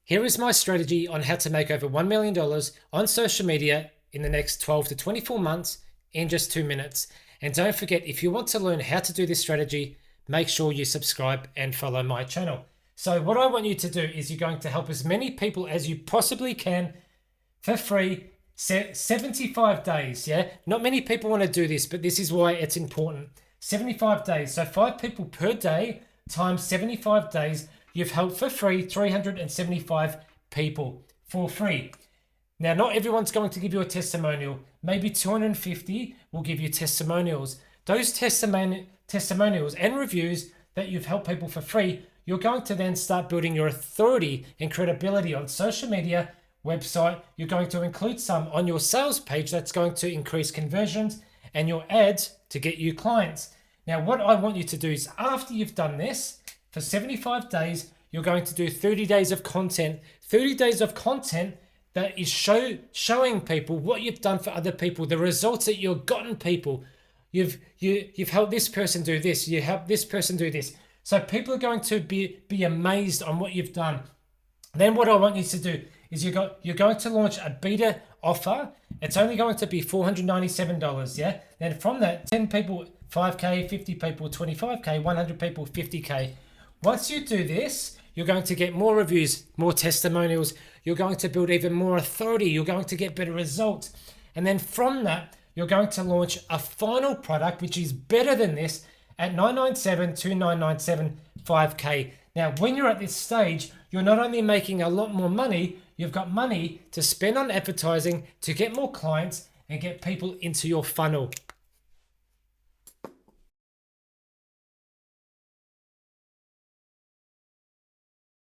Here is my strategy on how to make over $1 million on social media in the next 12 to 24 months in just 2 minutes. And don't forget, if you want to learn how to do this strategy, make sure you subscribe and follow my channel. So what I want you to do is you're going to help as many people as you possibly can for free, 75 days. Yeah, not many people want to do this, but this is why it's important. 75 days. So 5 people per day times 75 days. You've helped for free 375 people for free. Now, not everyone's going to give you a testimonial. Maybe 250 will give you testimonials. Those testimonials and reviews that you've helped people for free, you're going to then start building your authority and credibility on social media, website. You're going to include some on your sales page that's going to increase conversions and your ads to get you clients. Now, what I want you to do is after you've done this, for 75 days, you're going to do 30 days of content. 30 days of content that is showing people what you've done for other people, the results that you've gotten people. You've helped this person do this. You helped this person do this. So people are going to be amazed on what you've done. Then what I want you to do is you're going to launch a beta offer. It's only going to be $497. Yeah. Then from that, 10 people, 5K, 50 people, 25K, 100 people, 50K. Once you do this, you're going to get more reviews, more testimonials. You're going to build even more authority. You're going to get better results. And then from that, you're going to launch a final product, which is better than this at $997 to $997 5K. Now, when you're at this stage, you're not only making a lot more money, you've got money to spend on advertising to get more clients and get people into your funnel.